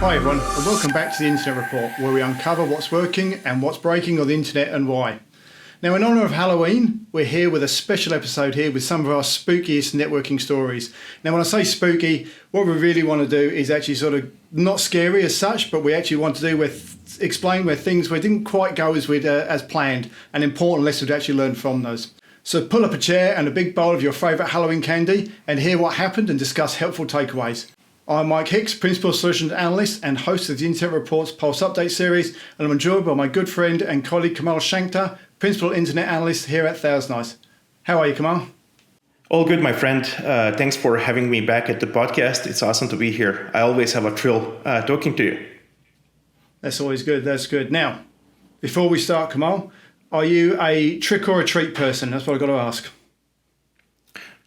Hi everyone, and welcome back to the Internet Report, where we uncover what's working and what's breaking on the internet and why. Now, in honour of Halloween, we're here with a special episode here with some of our spookiest networking stories. Now, when I say spooky, what we really want to do is actually sort of not scary as such, but we actually want to do explain where things didn't quite go as planned, and important lessons to actually learn from those. So pull up a chair and a big bowl of your favourite Halloween candy and hear what happened and discuss helpful takeaways. I'm Mike Hicks, Principal Solutions Analyst and host of the Internet Report's Pulse Update series, and I'm joined by my good friend and colleague Kamal Shankar, Principal Internet Analyst here at ThousandEyes. How are you, Kamal? All good, my friend. Thanks for having me back at the podcast. It's awesome to be here. I always have a thrill talking to you. That's always good. That's good. Now, before we start, Kamal, are you a trick or a treat person? That's what I've got to ask.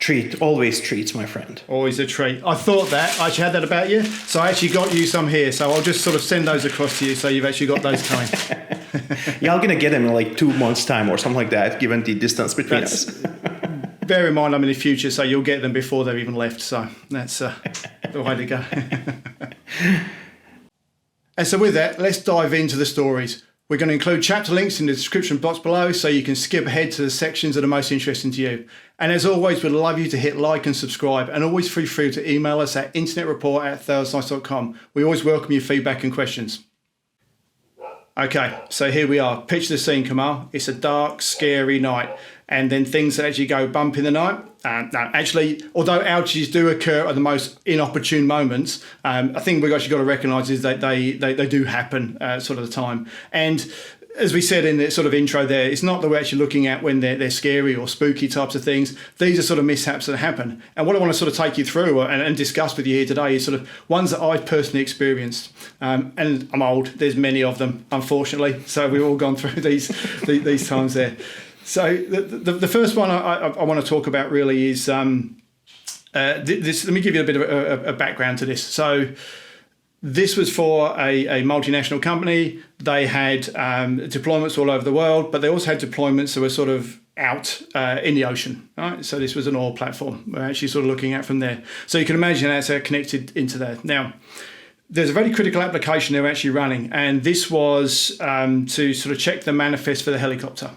Treat, always treats, my friend. Always a treat. I thought that. I actually had that about you. So I actually got you some here. So I'll just sort of send those across to you so you've actually got those coming. Yeah, I'm going to get them in like 2 months' time or something like that, given the distance between us. Bear in mind, I'm in the future, so you'll get them before they've even left. So that's the way to go. And so with that, let's dive into the stories. We're going to include chapter links in the description box below so you can skip ahead to the sections that are most interesting to you. And as always, we'd love you to hit like and subscribe, and always feel free to email us at internetreport@thousandeyes.com. We always welcome your feedback and questions. Okay, so here we are. Picture the scene, Kamal. It's a dark, scary night, and then things that actually go bump in the night. No, actually, although outages do occur at the most inopportune moments, I think we've actually got to recognise is that they do happen sort of the time. And as we said in the sort of intro there, it's not that we're actually looking at when they're scary or spooky types of things. These are sort of mishaps that happen. And what I want to sort of take you through and discuss with you here today is sort of ones that I've personally experienced. And I'm old. There's many of them, unfortunately. So we've all gone through these times there. So the first one I want to talk about really is this. Let me give you a bit of a background to this. So this was for a multinational company. They had deployments all over the world, but they also had deployments that were sort of out in the ocean. Right? So this was an oil platform we're actually sort of looking at from there. So you can imagine that's connected into there. Now, there's a very critical application they're actually running, and this was to sort of check the manifest for the helicopter.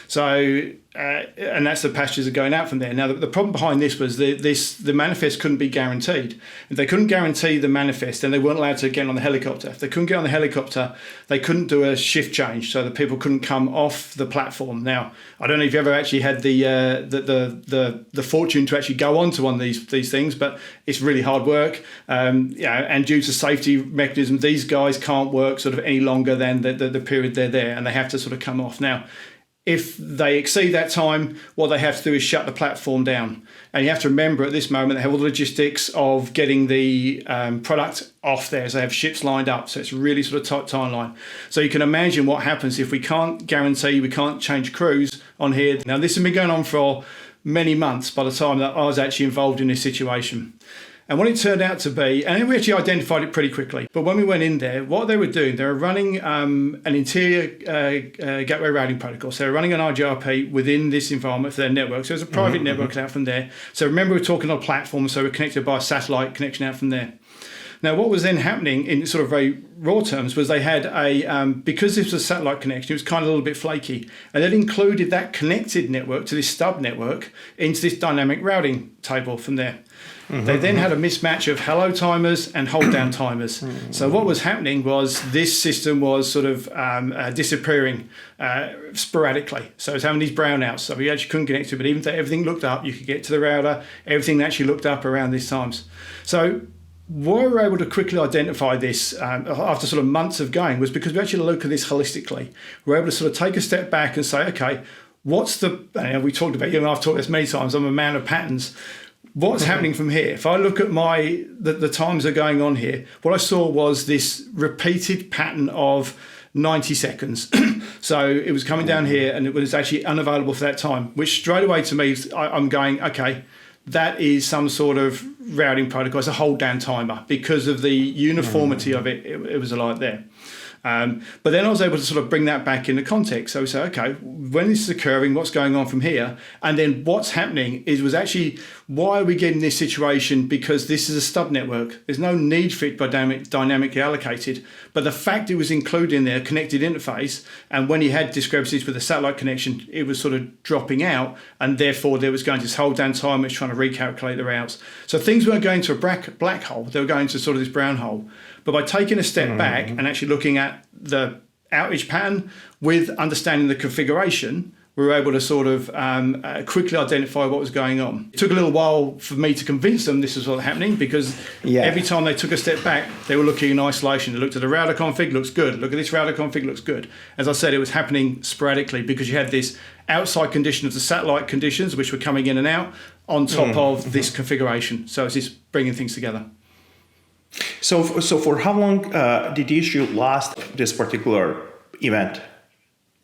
So, and that's the passengers are going out from there. Now, the problem behind this was the manifest couldn't be guaranteed. If they couldn't guarantee the manifest, then they weren't allowed to get on the helicopter. If they couldn't get on the helicopter, they couldn't do a shift change, so that people couldn't come off the platform. Now, I don't know if you've ever actually had the fortune to actually go onto one of these things, but it's really hard work. And due to safety mechanisms, these guys can't work sort of any longer than the period they're there, and they have to sort of come off. Now, if they exceed that time, what they have to do is shut the platform down. And you have to remember at this moment, they have all the logistics of getting the product off there. So they have ships lined up. So it's really sort of tight timeline. So you can imagine what happens if we can't guarantee, we can't change crews on here. Now, this has been going on for many months by the time that I was actually involved in this situation. And what it turned out to be, and we actually identified it pretty quickly, but when we went in there, what they were doing, they were running an interior gateway routing protocol. So they were running an IGRP within this environment for their network. So it was a private network out from there. So remember, we're talking on a platform, so we're connected by a satellite connection out from there. Now, what was then happening in sort of very raw terms was they had because this was a satellite connection, it was kind of a little bit flaky. And they'd included that connected network to this stub network into this dynamic routing table from there. They then had a mismatch of hello timers and hold down timers. So what was happening was this system was sort of disappearing sporadically. So it was having these brownouts. So we actually couldn't connect to it, but even though everything looked up, you could get to the router, everything actually looked up around these times. So why we were able to quickly identify this after sort of months of going was because we actually look at this holistically. We're able to sort of take a step back and say, okay, what's the, we talked about, you and I've talked this many times, I'm a man of patterns. What's happening from here? If I look at the times that are going on here, what I saw was this repeated pattern of 90 seconds. So it was coming down here and it was actually unavailable for that time, which straight away to me, I'm going, okay, that is some sort of routing protocol. It's a hold down timer because of the uniformity of it. It was a light there. But then I was able to sort of bring that back into context. So we say, okay, when this is occurring, what's going on from here? And then what's happening was actually, why are we getting this situation? Because this is a stub network. There's no need for it dynamically allocated. But the fact it was included in their connected interface, and when you had discrepancies with the satellite connection, it was sort of dropping out, and therefore there was going to this hold down time, which trying to recalculate the routes. So things weren't going to a black hole, they were going to sort of this brown hole. But by taking a step back and actually looking at the outage pattern with understanding the configuration, we were able to sort of quickly identify what was going on. It took a little while for me to convince them this was what's happening, because every time they took a step back, they were looking in isolation. They looked at the router config, looks good. Look at this router config, looks good. As I said, it was happening sporadically because you had this outside condition of the satellite conditions, which were coming in and out, on top of this configuration. So it's just bringing things together. So for how long did the issue last, this particular event?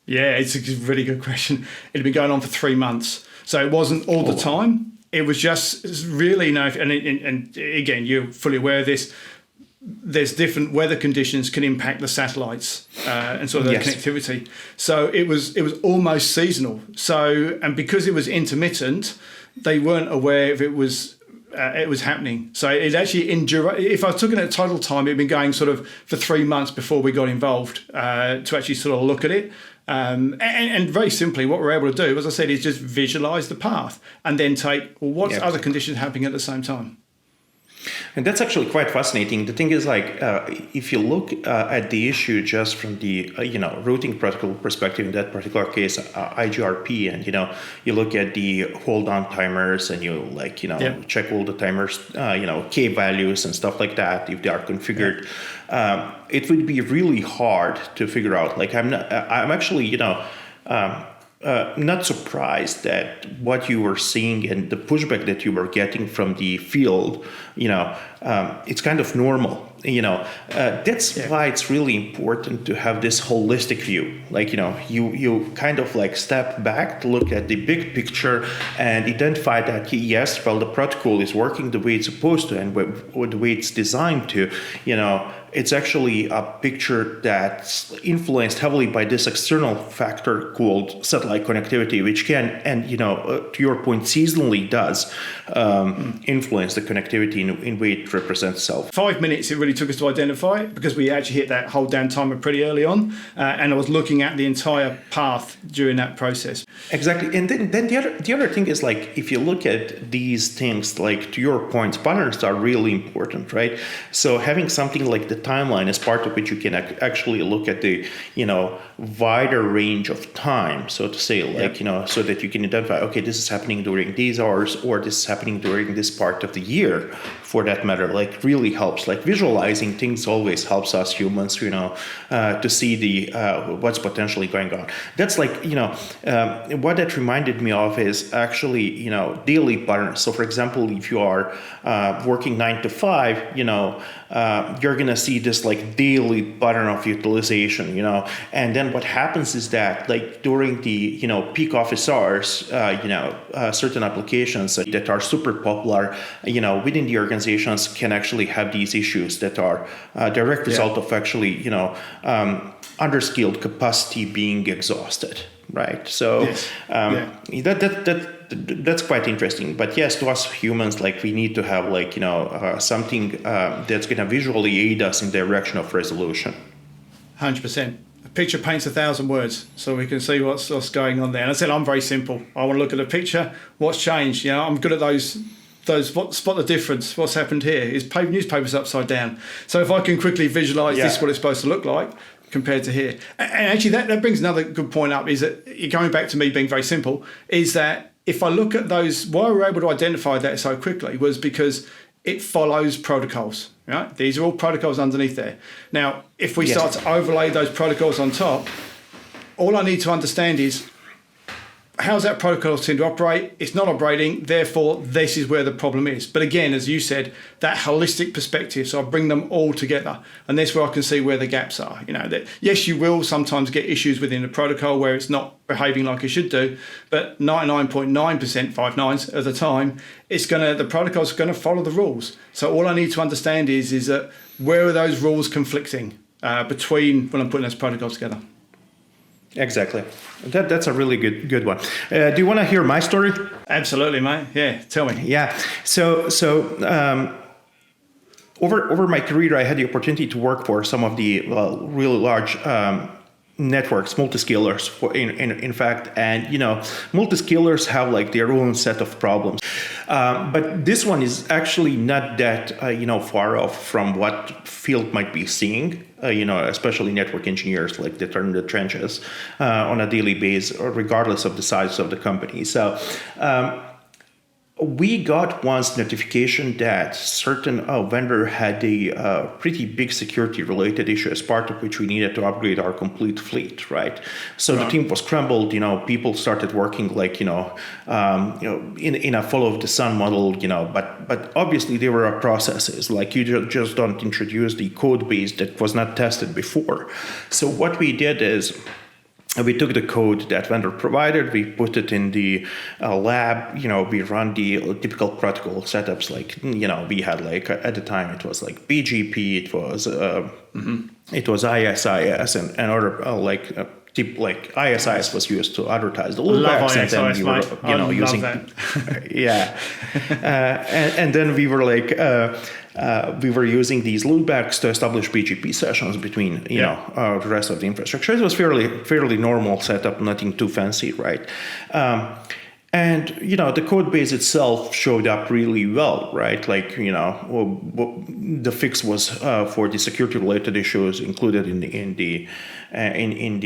Yeah, it's a really good question. It had been going on for 3 months. So it wasn't all the time. It was just really, and again, you're fully aware of this, there's different weather conditions can impact the satellites and sort of their connectivity. So it was almost seasonal. So, and because it was intermittent, they weren't aware if it was happening. So it actually, if I was looking at total time, it'd been going sort of for 3 months before we got involved to actually sort of look at it. And very simply, what we're able to do, as I said, is just visualize the path and then take, well, what's other conditions happening at the same time? And that's actually quite fascinating. The thing is, like, if you look at the issue just from the routing protocol perspective, in that particular case, IGRP, and you look at the hold on timers, and you check all the timers, K values and stuff like that if they are configured. It would be really hard to figure out. Like, I'm actually not surprised that what you were seeing and the pushback that you were getting from the field, it's kind of normal. That's why it's really important to have this holistic view. Like, you kind of like step back to look at the big picture and identify that, yes, well, the protocol is working the way it's supposed to and the way it's designed to, it's actually a picture that's influenced heavily by this external factor called satellite connectivity, which can, and to your point, seasonally does influence the connectivity in way it represents itself. 5 minutes it really took us to identify it, because we actually hit that hold down timer pretty early on, and I was looking at the entire path during that process. Exactly, and then the other thing is, like, if you look at these things, like, to your point, patterns are really important, right? So having something like the timeline is part of which you can actually look at the wider range of time, so to say, like so that you can identify, okay, this is happening during these hours, or this is happening during this part of the year, for that matter. Like, really helps. Like, visualizing things always helps us humans, to see the what's potentially going on. That's like, what that reminded me of is actually, daily patterns. So for example, if you are working 9 to 5, you're gonna see this like daily pattern of utilization, and then what happens is that, like, during the peak office hours, certain applications that are super popular, within the organizations can actually have these issues that are a direct result of actually underskilled capacity being exhausted, right? So that's quite interesting. But yes, to us humans, like, we need to have like something that's going to visually aid us in the direction of resolution. 100%. A picture paints 1,000 words, so we can see what's going on there. And I said I'm very simple. I want to look at the picture. What's changed? I'm good at those. Spot the difference. What's happened here? Is newspapers upside down? So if I can quickly visualize this is what it's supposed to look like compared to here. And actually that brings another good point up, is that, going back to me being very simple, is that if I look at those, why we're able to identify that so quickly was because it follows protocols, right? These are all protocols underneath there. Now, if we start to overlay those protocols on top, all I need to understand is, how's that protocol tend to operate? It's not operating, therefore this is where the problem is. But again, as you said, that holistic perspective, so I bring them all together, and that's where I can see where the gaps are. That yes, you will sometimes get issues within the protocol where it's not behaving like it should do, but 99.9%, 5 nines of the time, the protocol's gonna follow the rules. So all I need to understand is that where are those rules conflicting? between when I'm putting those protocols together. Exactly. That's a really good one. Do you want to hear my story? Absolutely, mate. Yeah, tell me. Yeah. So over my career, I had the opportunity to work for some of the really large networks, multi-scalers, in fact, and multi-scalers have like their own set of problems. But this one is actually not that far off from what field might be seeing. Especially network engineers like that are in the trenches on a daily basis, regardless of the size of the company. So we got once notification that certain vendor had a pretty big security-related issue, as part of which we needed to upgrade our complete fleet, right? So the team was scrambled. People started working like in a follow-the-sun model. But obviously there were processes. Like you just don't introduce the code base that was not tested before. So what we did is, we took the code that vendor provided, we put it in the lab, we run the typical protocol setups, like, we had like, at the time it was like BGP, it was ISIS and other like ISIS was used to advertise the loopbacks, and then we were using yeah, and then we were like we were using these loopbacks to establish BGP sessions between the rest of the infrastructure. It was fairly normal setup, nothing too fancy, right? And the code base itself showed up really well, right? Like the fix was for the security-related issues included in the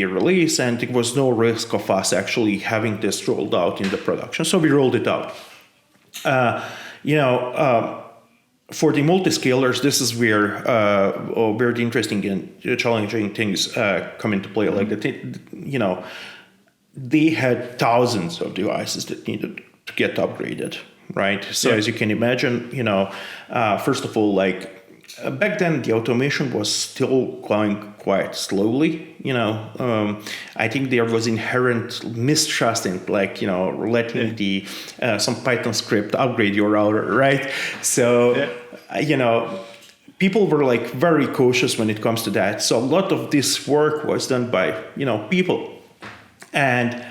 release, and there was no risk of us actually having this rolled out in the production. So we rolled it out. For the multi-scalers, this is where the interesting and challenging things come into play. Like they had thousands of devices that needed to get upgraded, right? So as you can imagine, first of all, like back then the automation was still going quite slowly. I think there was inherent mistrust in letting the some Python script upgrade your router, right? So people were like very cautious when it comes to that. So a lot of this work was done by people. And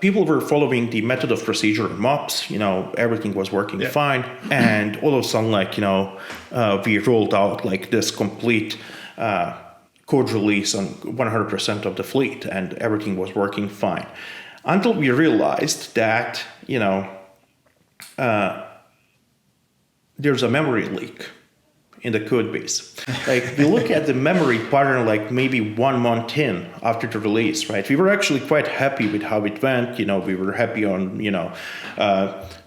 people were following the method of procedure and MOPS. Everything was working fine. And all of a sudden, we rolled out like this complete code release on 100% of the fleet, and everything was working fine. Until we realized that, there's a memory leak in the code base. Like we look at the memory pattern like maybe 1 month in after the release, right? We were actually quite happy with how it went. We were happy on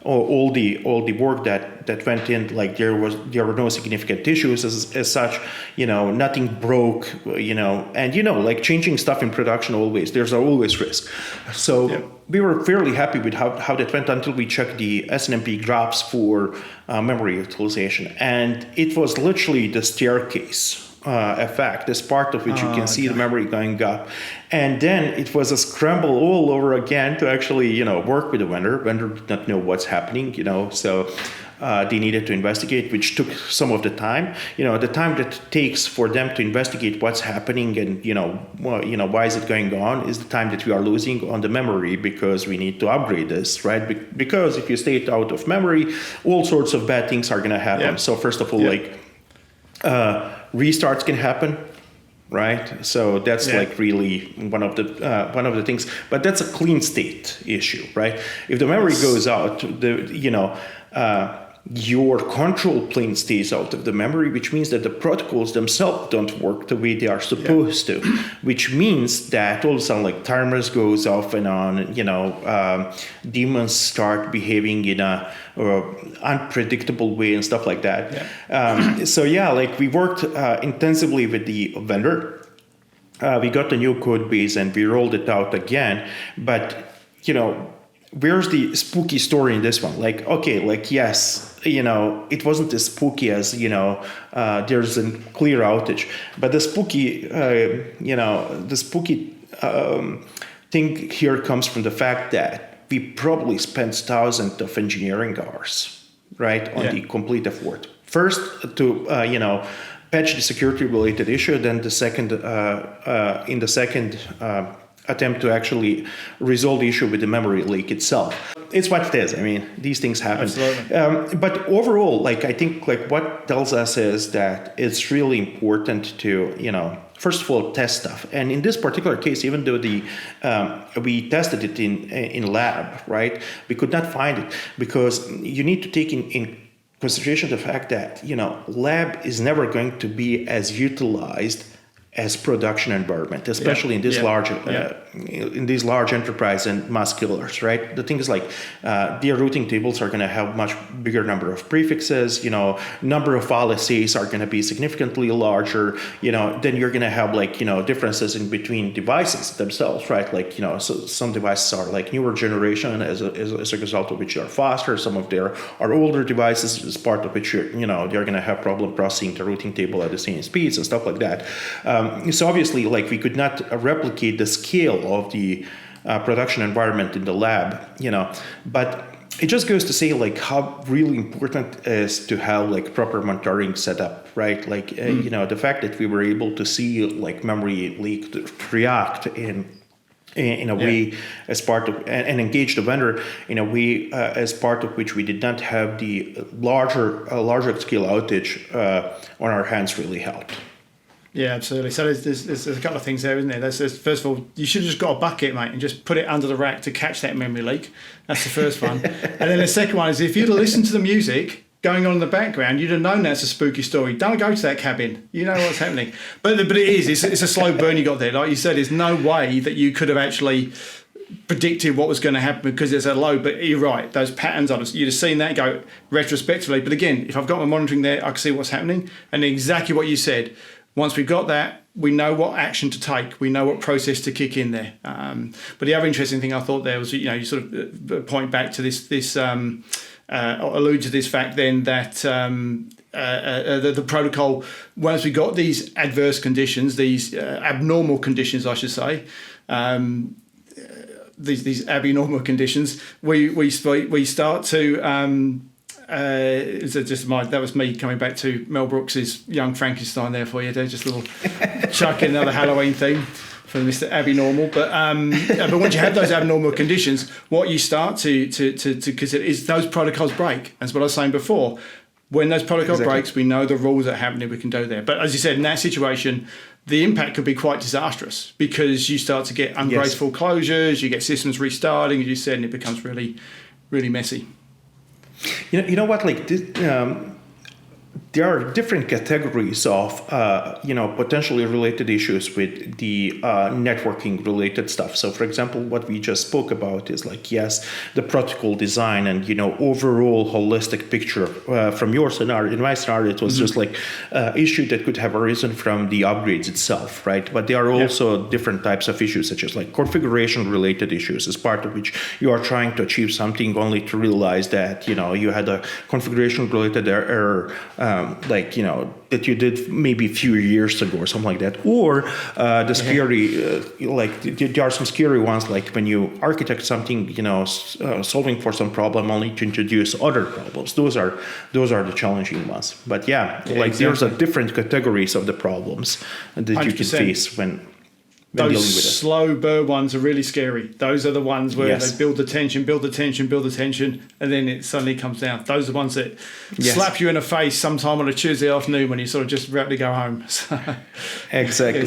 all the work that went in. Like there were no significant issues as such. Nothing broke. And like changing stuff in production there's always risk. So we were fairly happy with how that went until we checked the SNMP graphs for memory utilization, and it was literally the staircase effect, as part of which you can see the memory going up. And then it was a scramble all over again to actually work with the vendor. Vendor did not know what's happening, so they needed to investigate, which took some of the time. The time that it takes for them to investigate what's happening and why is it going on is the time that we are losing on the memory, because we need to upgrade this, right? Because if you stay it out of memory, all sorts of bad things are going to happen. So first of all, restarts can happen, right? So that's like really one of the things. But that's a clean state issue, right? If the memory goes out, your control plane stays out of the memory, which means that the protocols themselves don't work the way they are supposed to, which means that all of a sudden like timers goes off and on, demons start behaving in a unpredictable way and stuff like that. Like we worked intensively with the vendor. We got the new code base and we rolled it out again, but where's the spooky story in this one? Yes, it wasn't as spooky as, there's a clear outage. But the spooky thing here comes from the fact that we probably spent thousands of engineering hours, right, on the complete effort. First to, patch the security-related issue, then the second attempt to actually resolve the issue with the memory leak itself. It's what it is. I mean, these things happen. But overall, like, I think, like, what tells us is that it's really important to, first of all, test stuff. And in this particular case, even though we tested it in lab, right, we could not find it because you need to take in consideration the fact that, lab is never going to be as utilized as production environment, especially in these large enterprise and mass killers, right? The thing is, like, their routing tables are going to have much bigger number of prefixes. Number of LSAs are going to be significantly larger. Then you're going to have, like, differences in between devices themselves, right? Like, so some devices are like newer generation as a result of which are faster. Some of their are older devices as part of which they're going to have problem processing the routing table at the same speeds and stuff like that. So obviously, like, we could not replicate the scale of the production environment in the lab, but it just goes to say, like, how really important it is to have, like, proper monitoring set up, right? Like, the fact that we were able to see, like, memory leak react in a way as part of, and engage the vendor in a way as part of which we did not have the larger scale outage on our hands really helped. Yeah, absolutely. So there's a couple of things there, isn't there? There's first of all, you should have just got a bucket, mate, and just put it under the rack to catch that memory leak. That's the first one. And then the second one is, if you'd have listened to the music going on in the background, you'd have known that's a spooky story. Don't go to that cabin. You know what's happening. But it is. It's a slow burn you got there. Like you said, there's no way that you could have actually predicted what was going to happen because it's a low. But you're right. Those patterns, you'd have seen that go retrospectively. But again, if I've got my monitoring there, I can see what's happening. And exactly what you said. Once we've got that, we know what action to take. We know what process to kick in there. But the other interesting thing I thought there was, you sort of point back to this allude to this fact then that the protocol, once we got these adverse conditions, these abnormal conditions, I should say, these abnormal conditions, we start to. That was me coming back to Mel Brooks's Young Frankenstein there for you. There's just a little chuck in another Halloween theme for Mr. Abnormal. But once you have those abnormal conditions, what you start to consider is those protocols break. That's what I was saying before. When those protocols breaks, we know the rules that are happening. We can do there. But as you said, in that situation, the impact could be quite disastrous because you start to get ungraceful closures, you get systems restarting, as you said, and it becomes really, really messy. You know what? Like this, there are different categories of potentially related issues with the networking related stuff. So, for example, what we just spoke about is like, yes, the protocol design and overall holistic picture from your scenario. In my scenario, it was just like issue that could have arisen from the upgrades itself, right? But there are also different types of issues, such as like configuration related issues, as part of which you are trying to achieve something only to realize that you had a configuration related error. That you did maybe a few years ago or something like that. Or the scary, there are some scary ones, like when you architect something, solving for some problem only to introduce other problems. Those are the challenging ones. But there's a different categories of the problems that 100%. You can face when dealing with it. Those slow burn ones are really scary. Those are the ones where they build the tension, and then it suddenly comes down. Those are the ones that slap you in the face sometime on a Tuesday afternoon when you sort of just about to go home. Exactly.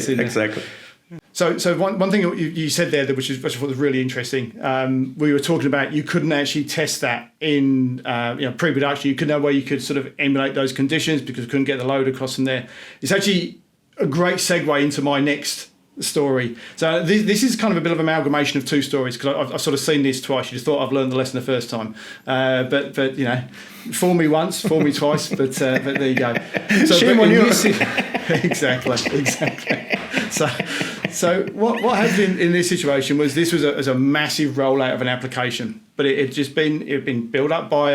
So one thing you said there, which I thought was really interesting, we were talking about you couldn't actually test that in pre-production. You couldn't know where you could sort of emulate those conditions because you couldn't get the load across from there. It's actually a great segue into my next story. So this is kind of a bit of amalgamation of two stories because I've sort of seen this twice. You just thought I've learned the lesson the first time, but fool me once, fool me twice. But there you go. So, shame on you. Exactly. So what happened in this situation was this was a massive rollout of an application, but it had been built up by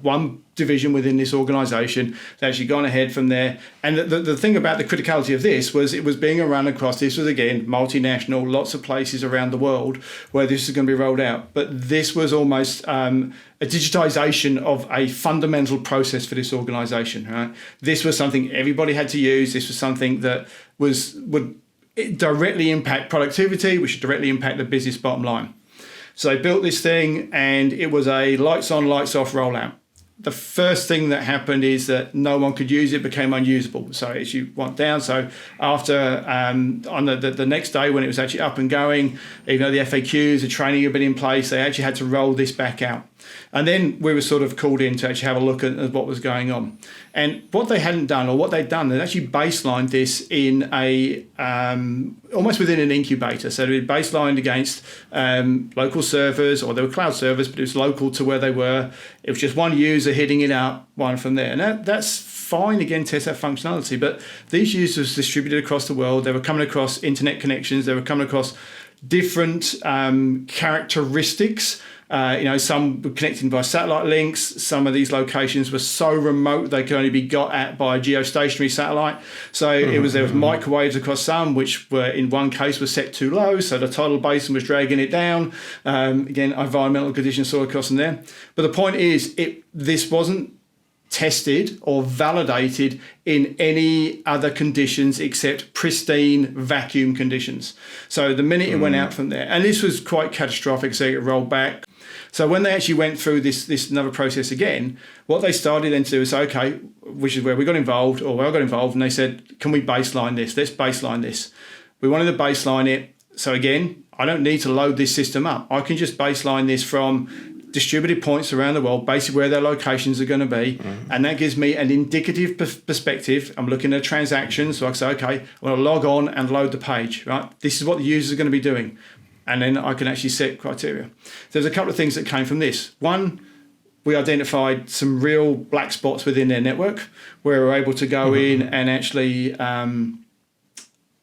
one division within this organization. They actually gone ahead from there. And the thing about the criticality of this was it was being run across, this was again multinational, lots of places around the world where this is going to be rolled out. But this was almost a digitization of a fundamental process for this organization. Right? This was something everybody had to use. This was something that would directly impact productivity, which should directly impact the business bottom line. So they built this thing, and it was a lights on, lights off rollout. The first thing that happened is that no one could use it, became unusable. So it actually went down. So after, on the next day when it was actually up and going, even though the FAQs, the training had been in place, they actually had to roll this back out. And then we were sort of called in to actually have a look at what was going on. And what they hadn't done, or what they'd done, they'd actually baselined this in a almost within an incubator. So it baselined against local servers, or they were cloud servers, but it was local to where they were. It was just one user hitting it up, one from there. And that's fine, again, test that functionality. But these users distributed across the world. They were coming across internet connections. They were coming across different characteristics. Some were connected by satellite links. Some of these locations were so remote they could only be got at by a geostationary satellite. So there was microwaves across some, which were in one case were set too low, so the tidal basin was dragging it down. Again, environmental conditions saw across in there. But the point is, this wasn't tested or validated in any other conditions except pristine vacuum conditions. So the minute it went out from there, and this was quite catastrophic, so it rolled back. So when they actually went through this another process again, what they started then to do is say, okay, which is where we got involved, or where I got involved, and they said, can we baseline this? Let's baseline this. We wanted to baseline it. So again, I don't need to load this system up. I can just baseline this from distributed points around the world, basically where their locations are going to be. And that gives me an indicative perspective. I'm looking at transactions. So I can say, okay, I want to log on and load the page, right? This is what the users are going to be doing. And then I can actually set criteria. So there's a couple of things that came from this. One, we identified some real black spots within their network where we're able to go in and actually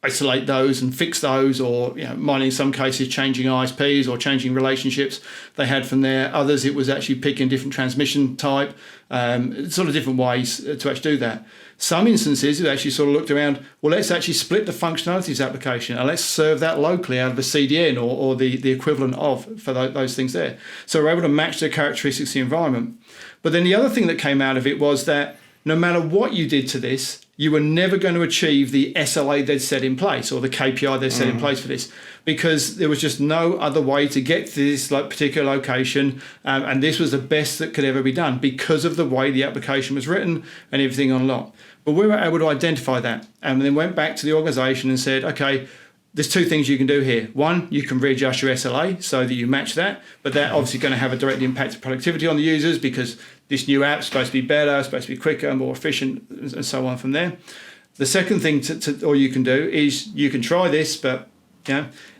isolate those and fix those, or mine in some cases changing ISPs or changing relationships they had from there. Others, it was actually picking different transmission type, sort of different ways to actually do that. Some instances, we actually sort of looked around, well, let's actually split the functionalities application and let's serve that locally out of a CDN or the equivalent of for those things there. So we're able to match the characteristics of the environment. But then the other thing that came out of it was that no matter what you did to this, you were never going to achieve the SLA they'd set in place, or the KPI they'd set in place for this, because there was just no other way to get to this particular location, and this was the best that could ever be done because of the way the application was written and everything on lock. But we were able to identify that, and then went back to the organization and said, okay, there's two things you can do here. One, you can readjust your SLA so that you match that, but that obviously going to have a direct impact to productivity on the users, because this new app's supposed to be better, supposed to be quicker, more efficient, and so on from there. The second thing you can do is you can try this, but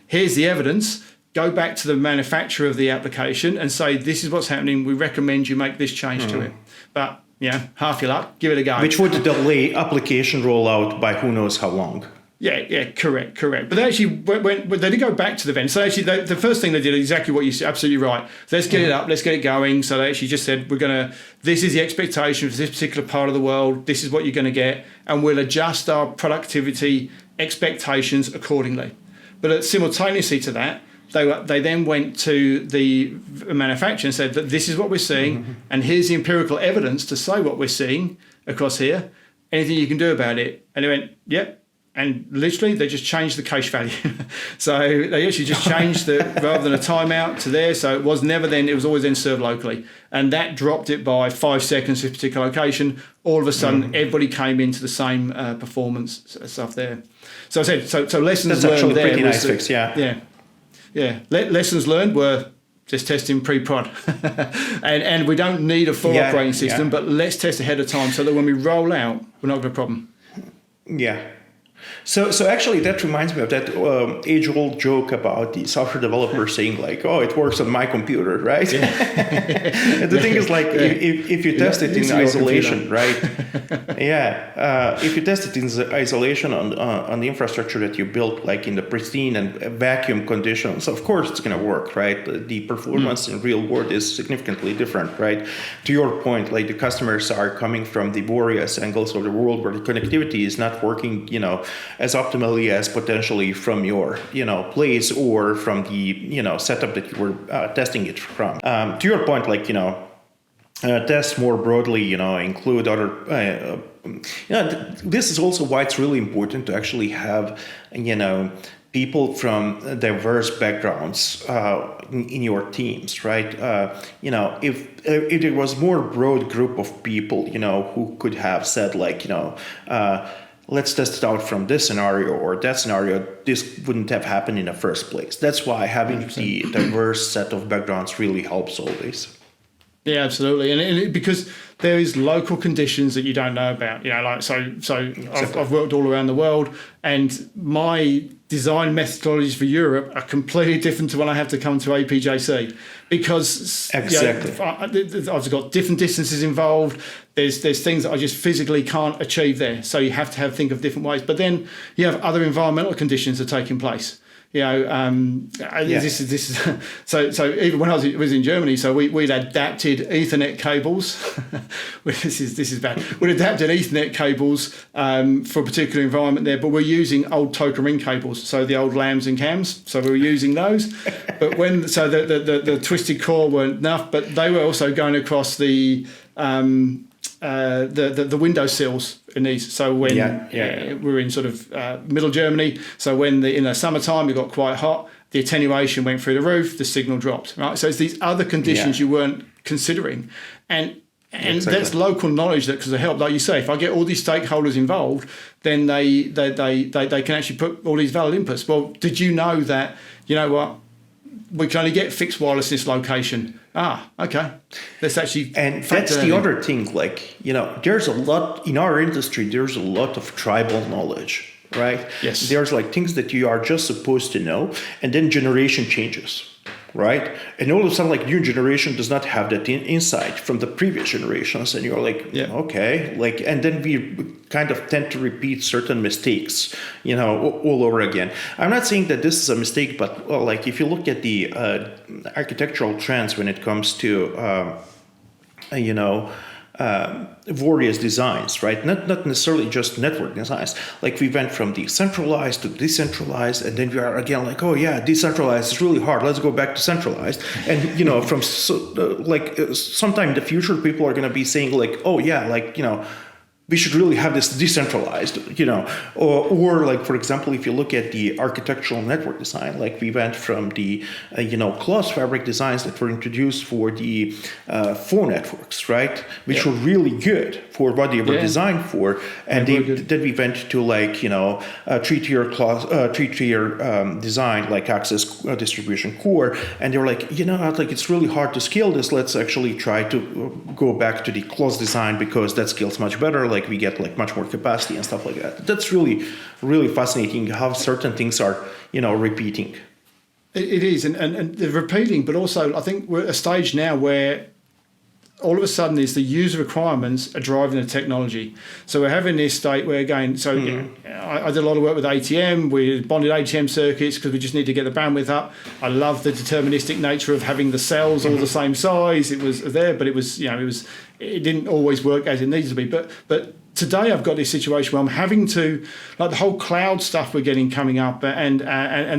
here's the evidence. Go back to the manufacturer of the application and say, this is what's happening. We recommend you make this change to it. But half your luck, give it a go. Which would delay application rollout by who knows how long. Yeah, correct. But they actually they did go back to the vendor. So actually, the first thing they did is exactly what you said, absolutely right. So let's get it up, let's get it going. So they actually just said, this is the expectation for this particular part of the world. This is what you're going to get, and we'll adjust our productivity expectations accordingly. But simultaneously to that, they then went to the manufacturer and said that this is what we're seeing, and here's the empirical evidence to say what we're seeing across here. Anything you can do about it? And they went, yep. And literally, they just changed the cache value. So they actually just changed rather than a timeout to there. So it was always then served locally. And that dropped it by 5 seconds to a particular location. All of a sudden, everybody came into the same performance stuff there. So I said, so lessons That's learned there. Pretty nice fix, yeah. Lessons learned were just testing pre-prod. and we don't need a full operating system, but let's test ahead of time so that when we roll out, we're not going to have a problem. Yeah. So actually, that reminds me of that age-old joke about the software developer saying like, "Oh, it works on my computer," right? Yeah. And the thing is, like, if you test it in isolation, right? If you test it in isolation on the infrastructure that you built, like in the pristine and vacuum conditions, of course it's going to work, right? The performance in real world is significantly different, right? To your point, like the customers are coming from the various angles of the world where the connectivity is not working, as optimally as potentially from your, place or from the, setup that you were testing it from. To your point, like, tests more broadly, include other, this is also why it's really important to actually have, people from diverse backgrounds in your teams, right? If it was more broad group of people, who could have said like, let's test it out from this scenario or that scenario, this wouldn't have happened in the first place. That's why having 100%. The diverse set of backgrounds really helps always. Yeah, absolutely, and because there is local conditions that you don't know about. Exactly. I've worked all around the world, and my design methodologies for Europe are completely different to when I have to come to APJC because I've got different distances involved. There's things that I just physically can't achieve there, so you have to think of different ways. But then you have other environmental conditions that are taking place. This is so even when I was in Germany, so we'd adapted Ethernet cables. this is bad. We'd adapted Ethernet cables for a particular environment there, but we're using old Toka ring cables, so the old lambs and cams. So we were using those, but the twisted core weren't enough, but they were also going across the window sills in these. So when we're in sort of middle Germany, so when in the summertime it got quite hot, the attenuation went through the roof, the signal dropped. Right, so it's these other conditions you weren't considering, and that's local knowledge that could help. Like you say, if I get all these stakeholders involved, then they can actually put all these valid inputs. Well, did you know that? You know what? We can only get fixed wireless in this location. Okay. Let's actually. And that's the other thing. Like, there's a lot in our industry. There's a lot of tribal knowledge, right? Yes. There's like things that you are just supposed to know, and then generation changes, right? And all of a sudden, like new generation does not have that insight from the previous generations, and you're like, okay, like, and then we kind of tend to repeat certain mistakes, all over again. I'm not saying that this is a mistake, but like if you look at the architectural trends when it comes to, various designs, right? Not necessarily just network designs. Like we went from decentralized to decentralized, and then we are again like, oh yeah, decentralized is really hard. Let's go back to centralized. And from sometime in the future, people are going to be saying like, oh yeah, like we should really have this decentralized, or like, for example, if you look at the architectural network design, like we went from the, closed fabric designs that were introduced for the phone networks, right? Which were really good for what they were designed for. And then we went to like, three-tier design, like access distribution core. And they were like, like it's really hard to scale this. Let's actually try to go back to the closed design because that scales much better. Like we get like much more capacity and stuff like that. That's really, really fascinating how certain things are, repeating. It is, and they're repeating, but also I think we're at a stage now where all of a sudden is the user requirements are driving the technology. So we're having this state where again, I did a lot of work with ATM. We bonded ATM circuits because we just need to get the bandwidth up. I love the deterministic nature of having the cells all the same size. It was there, but it didn't always work as it needed to be. But today I've got this situation where I'm having to, like the whole cloud stuff we're getting coming up, and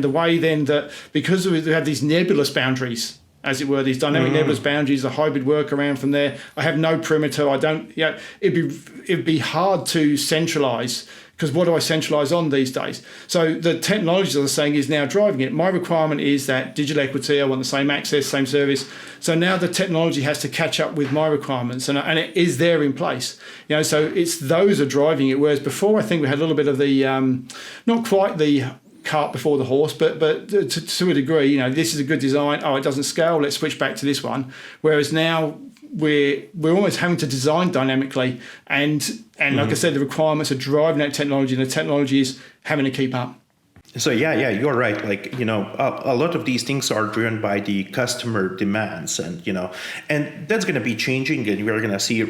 the way then that because we have these nebulous boundaries, as it were, these dynamic nebulous boundaries, the hybrid work around from there. I have no perimeter. I don't. It'd be hard to centralize. Because what do I centralize on these days? So the technology that I'm saying is now driving it. My requirement is that digital equity, I want the same access, same service. So now the technology has to catch up with my requirements, and it is there in place. So it's those are driving it. Whereas before, I think we had a little bit of the, not quite the cart before the horse, but to a degree, this is a good design. Oh, it doesn't scale. Let's switch back to this one. Whereas now, we're almost having to design dynamically, and like I said, the requirements are driving that technology, and the technology is having to keep up. So yeah, you're right. Like, a lot of these things are driven by the customer demands, and and that's going to be changing, and we're going to see,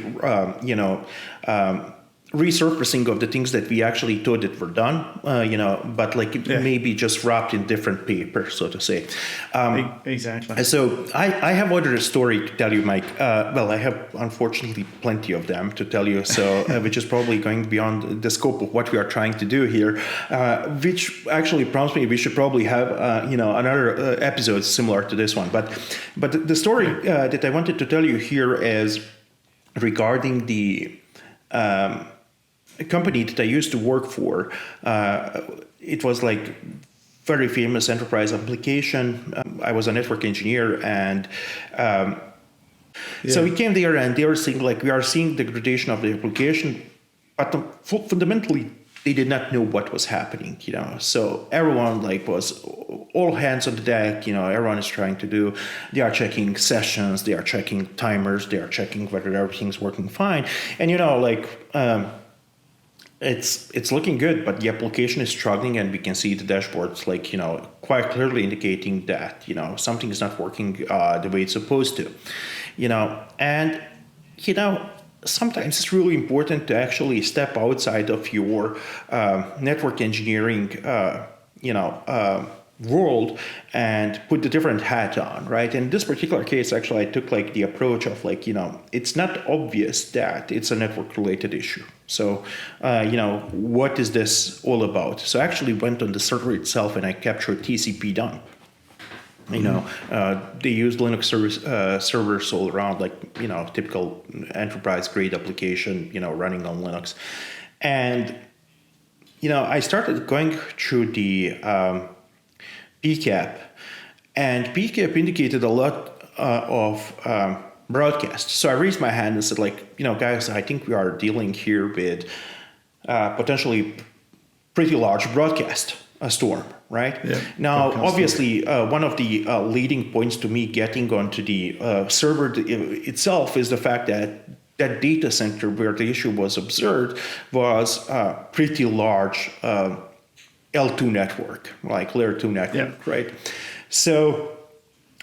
resurfacing of the things that we actually thought that were done, but maybe just wrapped in different paper, so to say. Exactly. So I have another story to tell you, Mike. Well, I have unfortunately plenty of them to tell you, so which is probably going beyond the scope of what we are trying to do here, which actually prompts me we should probably have another episode similar to this one. But the story that I wanted to tell you here is regarding the a company that I used to work for. It was like very famous enterprise application. I was a network engineer, and so we came there, and they were saying we are seeing degradation of the application, but fundamentally they did not know what was happening. So everyone was all hands on the deck. Everyone is trying to do. They are checking sessions, they are checking timers, they are checking whether everything's working fine, and it's looking good, but the application is struggling, and we can see the dashboards quite clearly indicating that something is not working the way it's supposed to, and sometimes it's really important to actually step outside of your network engineering world and put the different hat on, right? In this particular case, actually, I took the approach of it's not obvious that it's a network related issue. So, what is this all about? So I actually went on the server itself and I captured TCP dump. They use Linux servers all around, typical enterprise grade application, running on Linux. And, I started going through the PCAP, and PCAP indicated a lot of broadcast. So I raised my hand and said, guys, I think we are dealing here with potentially pretty large broadcast storm, right? Yeah, now, obviously, one of the leading points to me getting onto the server itself is the fact that that data center where the issue was observed was a pretty large L2 network, layer 2 network, right? So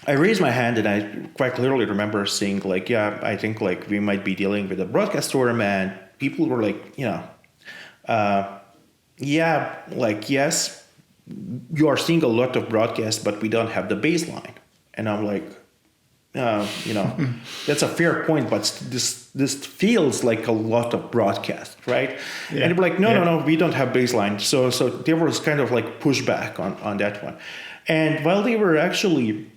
I raised my hand, and I quite clearly remember saying, I think we might be dealing with a broadcast storm, and people were yes, you are seeing a lot of broadcast, but we don't have the baseline. And I'm that's a fair point, but this feels like a lot of broadcast, right? Yeah. And they were no, we don't have baseline. So there was kind of pushback on that one. And while they were actually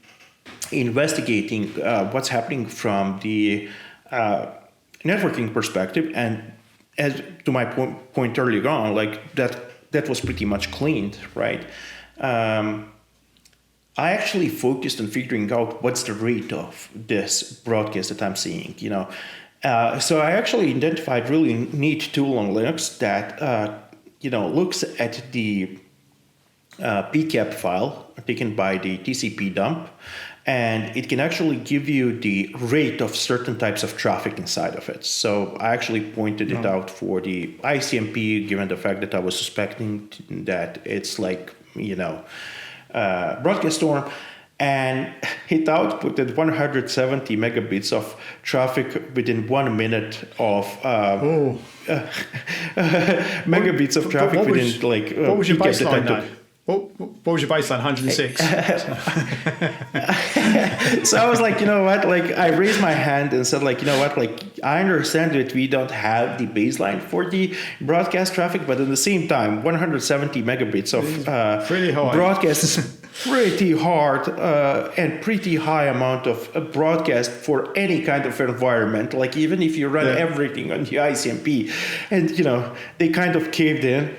investigating what's happening from the networking perspective, and as to my point earlier on, that was pretty much cleaned, right? I actually focused on figuring out what's the rate of this broadcast that I'm seeing, So I actually identified really neat tool on Linux that, looks at the PCAP file taken by the TCP dump, and it can actually give you the rate of certain types of traffic inside of it. So I actually pointed it out for the ICMP, given the fact that I was suspecting that it's broadcast storm, and it outputted 170 megabits of traffic within 1 minute of megabits of traffic within what was your baseline though? What was your baseline? 106. So I was I raised my hand and said, I understand that we don't have the baseline for the broadcast traffic, but at the same time, 170 megabits of pretty high. Broadcast is pretty hard and pretty high amount of broadcast for any kind of environment. Even if you run everything on the ICMP, and they kind of caved in,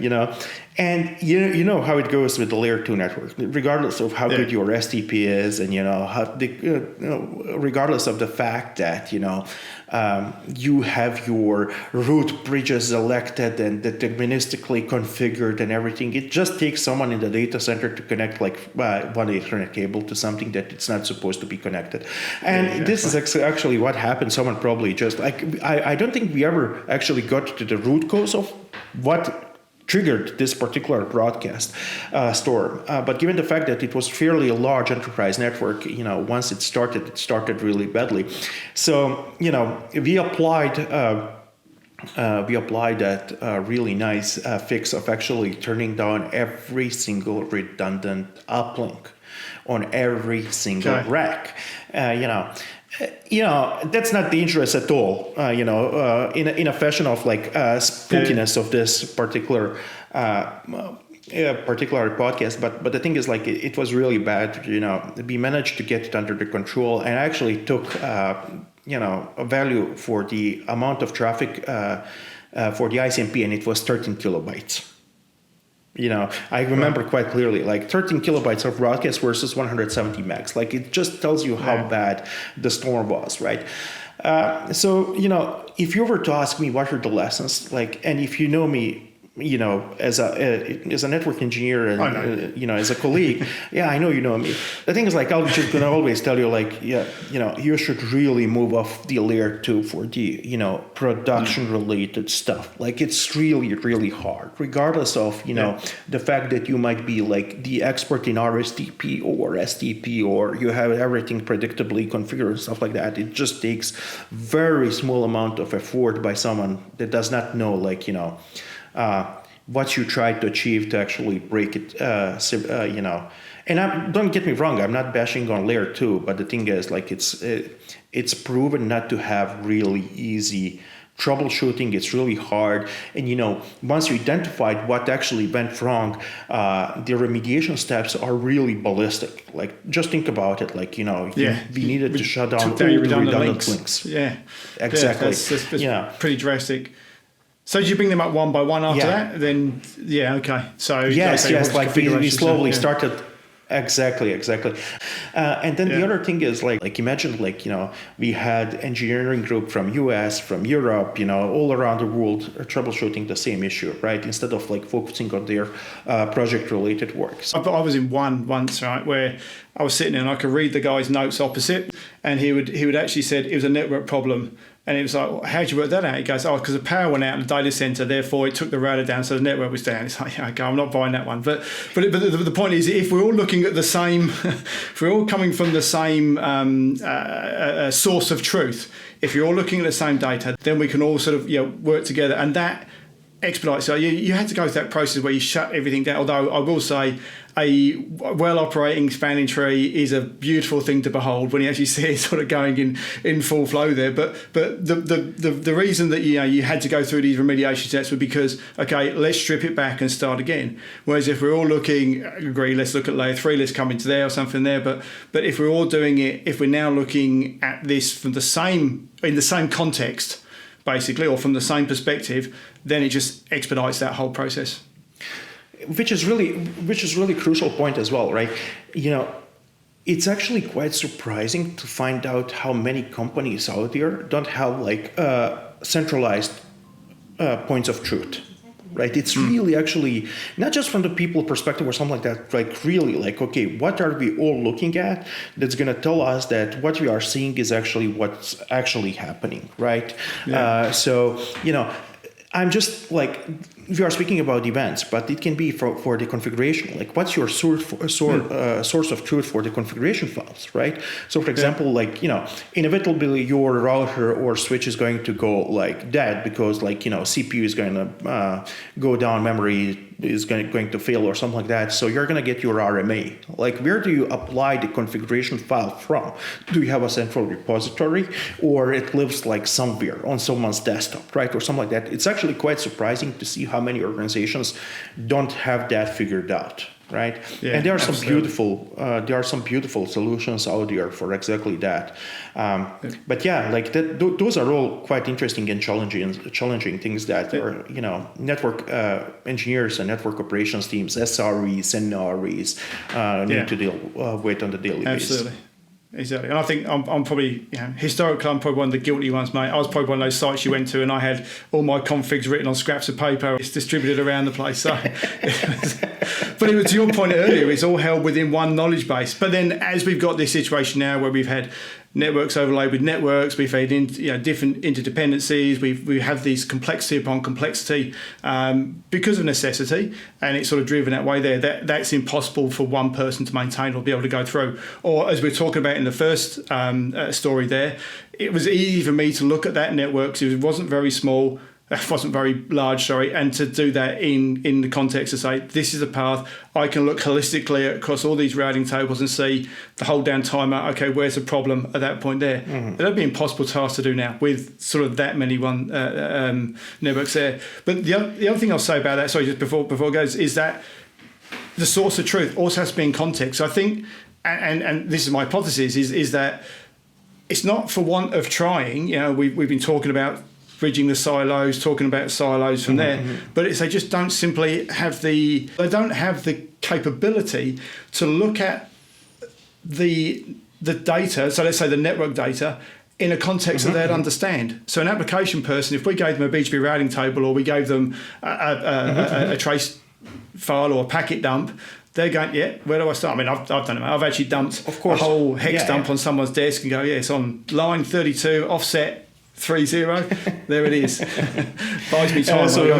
And you know how it goes with the layer 2 network, regardless of how good your STP is, and regardless of the fact that you have your root bridges selected and deterministically configured and everything. It just takes someone in the data center to connect like one Ethernet cable to something that it's not supposed to be connected. And this is actually what happened. Someone probably just I don't think we ever actually got to the root cause of what triggered this particular broadcast storm. But given the fact that it was fairly a large enterprise network, once it started really badly. So, we applied that really nice fix of actually turning down every single redundant uplink on every single rack. That's not dangerous at all. In a fashion of like spookiness of this particular podcast. But the thing is, like, it was really bad. We managed to get it under the control, and actually took a value for the amount of traffic for the ICMP, and it was 13 kilobytes. I remember quite clearly, like 13 kilobytes of broadcast versus 170 megs. Like, it just tells you how bad the storm was, right? So, if you were to ask me what are the lessons, like, and if you know me, as a network engineer and as a colleague, I know you know me. The thing is, like, I'm just gonna always tell you, like, you should really move off the layer 2 for the production related stuff. Like, it's really, really hard, regardless of the fact that you might be like the expert in RSTP or STP, or you have everything predictably configured and stuff like that. It just takes very small amount of effort by someone that does not know, like, what you try to achieve to actually break it, And don't get me wrong, I'm not bashing on layer 2, but the thing is, like, it's proven not to have really easy troubleshooting. It's really hard. And, once you identified what actually went wrong, the remediation steps are really ballistic. Like, just think about it. Like, we needed to shut down all the redundant links. Yeah. Exactly. That's pretty drastic. So did you bring them up one by one after that? Then, okay. So yes. Like, we slowly started. Exactly. And then the other thing is, like imagine, like, we had engineering group from US, from Europe, all around the world troubleshooting the same issue, right? Instead of like focusing on their project related work. So I was in one once, right, where I was sitting there and I could read the guy's notes opposite, and he would actually said it was a network problem. And it was like, well, how'd you work that out? He goes, because the power went out in the data center, therefore it took the router down, so the network was down. It's like, okay, I'm not buying that one. But the point is, if we're all looking at the same, if we're all coming from the same source of truth, if you're all looking at the same data, then we can all sort of work together, and that expedites. So you had to go through that process where you shut everything down. Although I will say, a well-operating spanning tree is a beautiful thing to behold when you actually see it sort of going in full flow there. But the reason that you had to go through these remediation steps was because, okay, let's strip it back and start again. Whereas if we're all looking, let's look at layer 3, let's come into there or something there. But if we're all doing it, if we're now looking at this from the same context, basically, or from the same perspective, then it just expedites that whole process. Which is really crucial point as well, right? It's actually quite surprising to find out how many companies out there don't have like centralized points of truth, right? It's really actually not just from the people perspective or something like that, like really like, okay, what are we all looking at that's going to tell us that what we are seeing is actually what's actually happening, right? So, I'm just like, we are speaking about events, but it can be for the configuration. Like, what's your source of truth for the configuration files, right? So, for example, like, inevitably your router or switch is going to go like dead because, like, CPU is going to go down, memory is going to fail or something like that. So you're going to get your RMA. Like, where do you apply the configuration file from? Do you have a central repository, or it lives like somewhere on someone's desktop, right? Or something like that. It's actually quite surprising to see how many organizations don't have that figured out. right? Yeah, and there are absolutely. some beautiful solutions out there for exactly that. But yeah, like that, those are all quite interesting and challenging things that are, network engineers and network operations teams, SREs and NREs need to deal with on the daily basis. Absolutely. Exactly. And I think I'm probably, historically, I'm probably one of the guilty ones, mate. I was probably one of those sites you went to and I had all my configs written on scraps of paper. It's distributed around the place. So, but it was, to your point earlier, it's all held within one knowledge base. But then as we've got this situation now where we've had networks overlaid with networks, we've had different interdependencies, we have these complexity upon complexity because of necessity, and it's sort of driven that way there. That's impossible for one person to maintain or be able to go through. Or as we were talking about in the first story there, it was easy for me to look at that network because it wasn't very small, it wasn't very large, and to do that in the context to say, this is a path, I can look holistically across all these routing tables and see the hold down timer, okay, where's the problem at that point there? Mm-hmm. That'd be an impossible task to do now with sort of that many networks there. But the other thing I'll say about that, sorry, just before it goes, is that the source of truth also has to be in context. So I think, and this is my hypothesis, is that it's not for want of trying. We've been talking about bridging the silos, talking about silos from there, but they just don't simply have they don't have the capability to look at the data, so let's say the network data, in a context that they'd understand. So an application person, if we gave them a BGP routing table or we gave them a trace file or a packet dump, they're going, where do I start? I mean, I've done it. I've actually dumped a whole hex dump on someone's desk and go, it's on line 32, offset 30. There it is. Buys me time. So you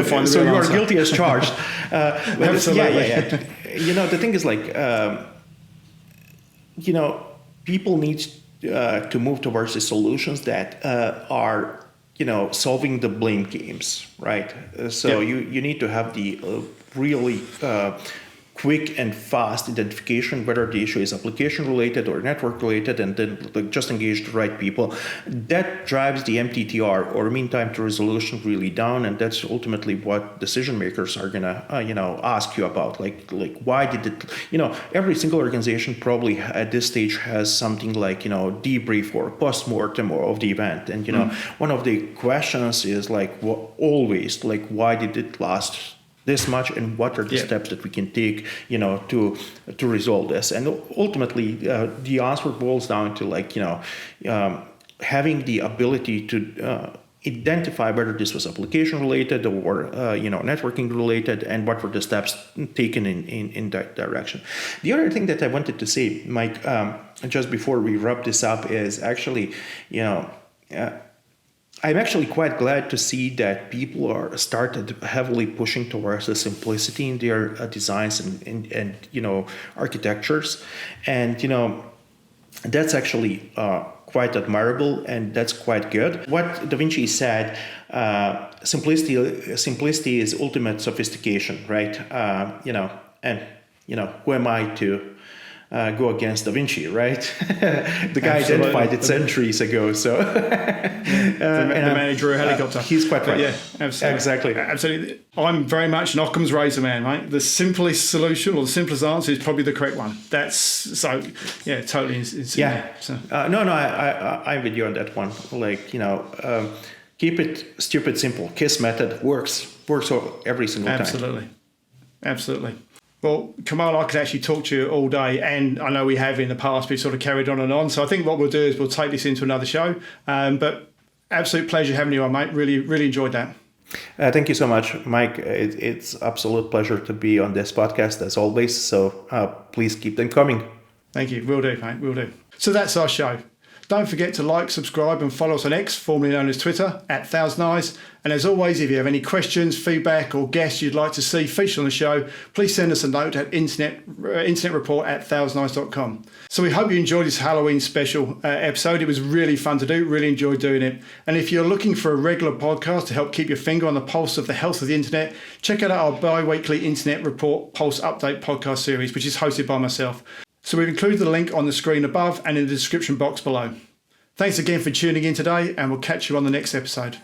are guilty as charged. Absolutely. The thing is, like, people need to move towards the solutions that are, solving the blame games, right? So you need to have the really quick and fast identification whether the issue is application related or network related, and then just engage the right people. That drives the MTTR, or mean time to resolution, really down, and that's ultimately what decision makers are gonna ask you about. Like why did it? Every single organization probably at this stage has something like debrief or post-mortem of the event, and one of the questions is always why did it last this much, and what are the steps that we can take, to resolve this? And ultimately, the answer boils down to having the ability to identify whether this was application related or networking related, and what were the steps taken in that direction. The other thing that I wanted to say, Mike, just before we wrap this up, is actually, I'm actually quite glad to see that people are started heavily pushing towards the simplicity in their designs and architectures, and that's actually quite admirable, and that's quite good. What Da Vinci said, simplicity is ultimate sophistication, right? Who am I to go against Da Vinci, right? The guy identified it centuries ago. So the man who drew a helicopter. He's quite right. Yeah, absolutely. Absolutely. I'm very much an Occam's razor man, mate. The simplest solution or the simplest answer is probably the correct one. That's so, totally. I'm with you on that one. Keep it stupid simple. KISS method works every single time. Absolutely. Well, Kamal, I could actually talk to you all day, and I know we have in the past. We've sort of carried on and on. So I think what we'll do is we'll take this into another show. But absolute pleasure having you on, mate. Really, really enjoyed that. Thank you so much, Mike. It's absolute pleasure to be on this podcast as always. So please keep them coming. Thank you. Will do, mate. Will do. So that's our show. Don't forget to like, subscribe, and follow us on X, formerly known as Twitter, @ThousandEyes. And as always, if you have any questions, feedback, or guests you'd like to see featured on the show, please send us a note at InternetReport@thousandeyes.com. So we hope you enjoyed this Halloween special episode. It was really fun to do. Really enjoyed doing it. And if you're looking for a regular podcast to help keep your finger on the pulse of the health of the internet, check out our bi-weekly Internet Report Pulse Update podcast series, which is hosted by myself. So we've included the link on the screen above and in the description box below. Thanks again for tuning in today, and we'll catch you on the next episode.